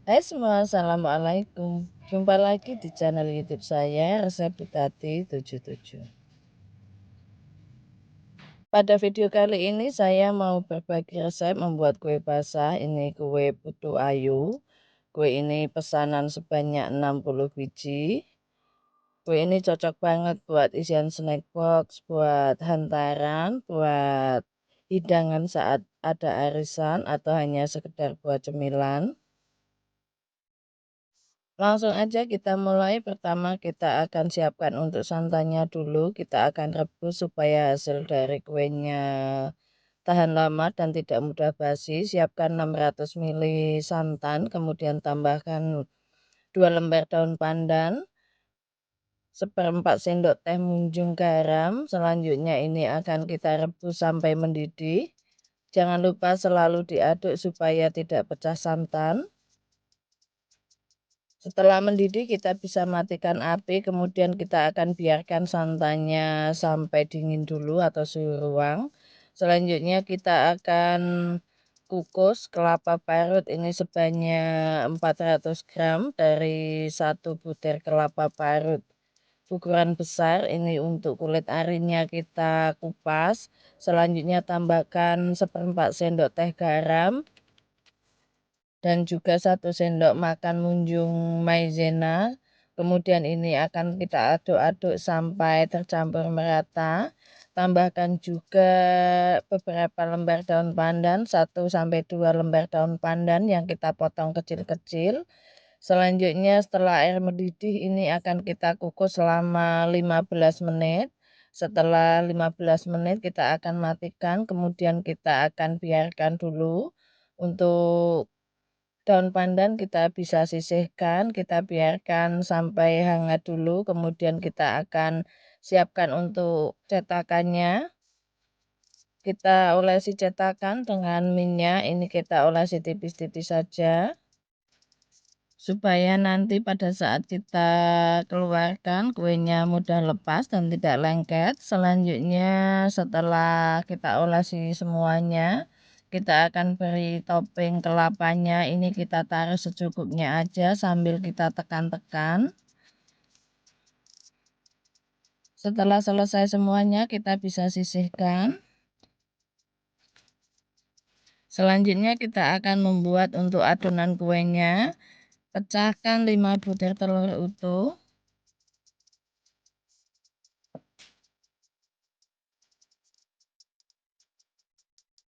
Hai semua, assalamualaikum. Jumpa lagi di channel YouTube saya, Resep Butati 77. Pada video kali ini saya mau berbagi resep membuat kue basah. Ini kue putu ayu. Kue ini pesanan sebanyak 60 biji. Kue ini cocok banget buat isian snack box, buat hantaran, buat hidangan saat ada arisan atau hanya sekedar buat cemilan. Langsung aja kita mulai. Pertama kita akan siapkan untuk santannya dulu. Kita akan rebus supaya hasil dari kuenya tahan lama dan tidak mudah basi. Siapkan 600 ml santan, kemudian tambahkan 2 lembar daun pandan, 1/4 sendok teh munjung garam. Selanjutnya ini akan kita rebus sampai mendidih. Jangan lupa selalu diaduk supaya tidak pecah santan. Setelah mendidih kita bisa matikan api, kemudian kita akan biarkan santannya sampai dingin dulu atau suhu ruang. Selanjutnya kita akan kukus kelapa parut ini sebanyak 400 gram dari 1 butir kelapa parut ukuran besar. Ini untuk kulit arinya kita kupas. Selanjutnya tambahkan 1/4 sendok teh garam dan juga 1 sendok makan munjung maizena. Kemudian ini akan kita aduk-aduk sampai tercampur merata. Tambahkan juga beberapa lembar daun pandan, 1-2 lembar daun pandan yang kita potong kecil-kecil. Selanjutnya setelah air mendidih ini akan kita kukus selama 15 menit. Setelah 15 menit kita akan matikan, kemudian kita akan biarkan dulu. Untuk daun pandan kita bisa sisihkan, kita biarkan sampai hangat dulu, kemudian kita akan siapkan untuk cetakannya. Kita olesi cetakan dengan minyak, ini kita olesi tipis-tipis saja supaya nanti pada saat kita keluarkan kuenya mudah lepas dan tidak lengket. Selanjutnya setelah kita olesi semuanya, kita akan beri topping kelapanya. Ini kita taruh secukupnya aja sambil kita tekan-tekan. Setelah selesai semuanya kita bisa sisihkan. Selanjutnya kita akan membuat untuk adonan kuenya. Pecahkan 5 butir telur utuh.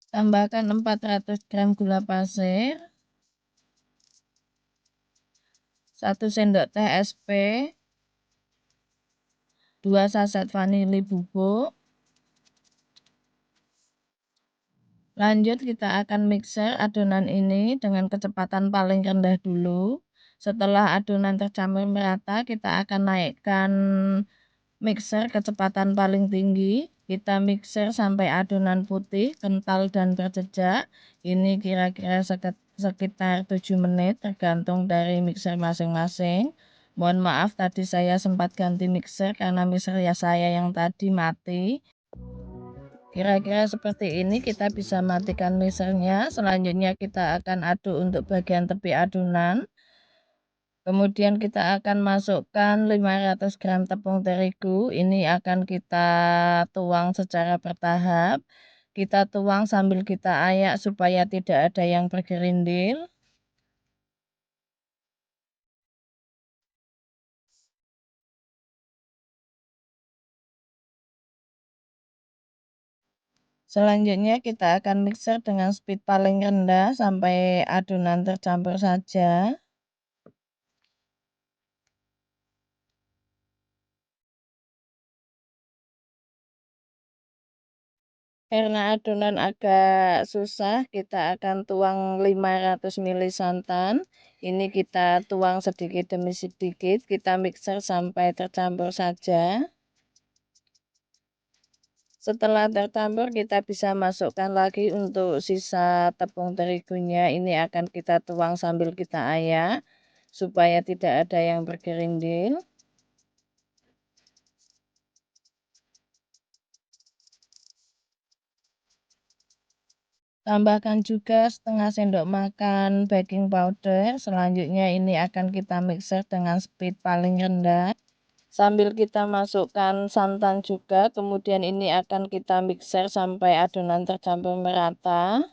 Tambahkan 400 gram gula pasir, 1 sendok teh SP, 2 saset vanili bubuk. Lanjut kita akan mixer adonan ini dengan kecepatan paling rendah dulu. Setelah adonan tercampur merata, kita akan naikkan mixer kecepatan paling tinggi. Kita mixer sampai adonan putih, kental dan berjejak. Ini kira-kira sekitar 7 menit tergantung dari mixer masing-masing. Mohon maaf tadi saya sempat ganti mixer karena mixer saya yang tadi mati. Kira-kira seperti ini, kita bisa matikan mixernya. Selanjutnya kita akan aduk untuk bagian tepi adonan. Kemudian kita akan masukkan 500 gram tepung terigu. Ini akan kita tuang secara bertahap. Kita tuang sambil kita ayak supaya tidak ada yang bergerindil. Selanjutnya kita akan mixer dengan speed paling rendah sampai adonan tercampur saja. Karena adonan agak susah, kita akan tuang 500 ml santan. Ini kita tuang sedikit demi sedikit, kita mixer sampai tercampur saja. Setelah tercampur, kita bisa masukkan lagi untuk sisa tepung terigunya. Ini akan kita tuang sambil kita ayak supaya tidak ada yang bergerindil. Tambahkan juga setengah sendok makan baking powder. Selanjutnya ini akan kita mixer dengan speed paling rendah. Sambil kita masukkan santan juga, kemudian ini akan kita mixer sampai adonan tercampur merata.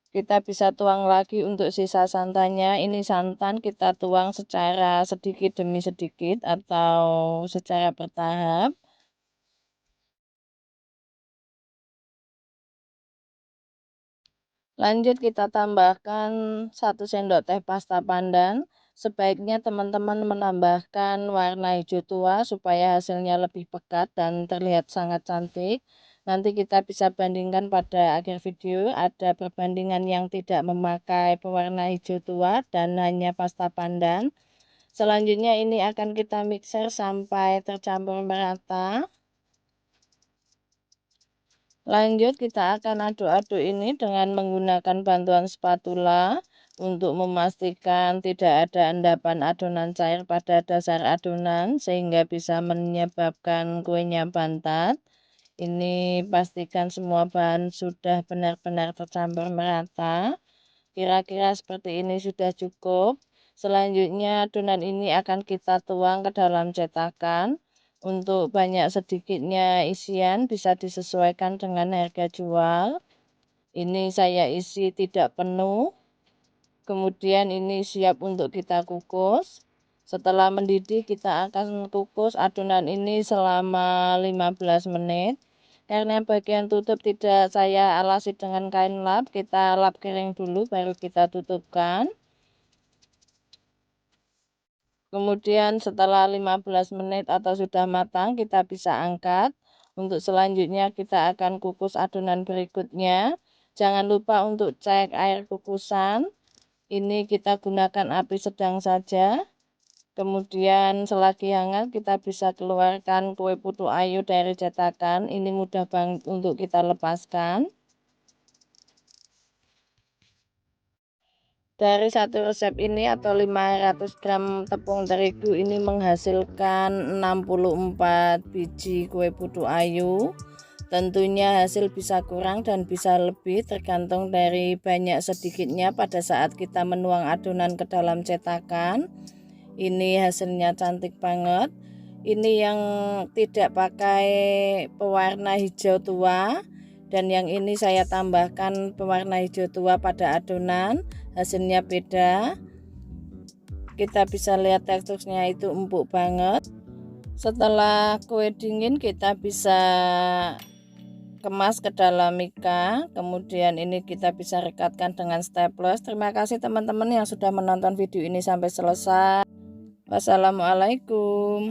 Kita bisa tuang lagi untuk sisa santannya. Ini santan kita tuang secara sedikit demi sedikit atau secara bertahap. Lanjut kita tambahkan 1 sendok teh pasta pandan. Sebaiknya teman-teman menambahkan warna hijau tua supaya hasilnya lebih pekat dan terlihat sangat cantik. Nanti kita bisa bandingkan pada akhir video, ada perbandingan yang tidak memakai pewarna hijau tua dan hanya pasta pandan. Selanjutnya ini akan kita mixer sampai tercampur merata. Lanjut kita akan aduk-aduk ini dengan menggunakan bantuan spatula untuk memastikan tidak ada endapan adonan cair pada dasar adonan sehingga bisa menyebabkan kuenya bantat. Ini pastikan semua bahan sudah benar-benar tercampur merata. Kira-kira seperti ini sudah cukup. Selanjutnya adonan ini akan kita tuang ke dalam cetakan. Untuk banyak sedikitnya isian bisa disesuaikan dengan harga jual. Ini saya isi tidak penuh. Kemudian ini siap untuk kita kukus. Setelah mendidih kita akan kukus adonan ini selama 15 menit. Karena bagian tutup tidak saya alasi dengan kain lap, kita lap kering dulu baru kita tutupkan. Kemudian setelah 15 menit atau sudah matang, kita bisa angkat. Untuk selanjutnya kita akan kukus adonan berikutnya. Jangan lupa untuk cek air kukusan. Ini kita gunakan api sedang saja. Kemudian selagi hangat kita bisa keluarkan kue putu ayu dari cetakan. Ini mudah banget untuk kita lepaskan. Dari satu resep ini atau 500 gram tepung terigu ini menghasilkan 64 biji kue putu ayu. Tentunya hasil bisa kurang dan bisa lebih tergantung dari banyak sedikitnya pada saat kita menuang adonan ke dalam cetakan. Ini hasilnya cantik banget. Ini yang tidak pakai pewarna hijau tua. Dan yang ini saya tambahkan pewarna hijau tua pada adonan. Hasilnya beda. Kita bisa lihat teksturnya itu empuk banget. Setelah kue dingin kita bisa kemas ke dalam mika. Kemudian ini kita bisa rekatkan dengan staples. Terima kasih teman-teman yang sudah menonton video ini sampai selesai. Wassalamualaikum.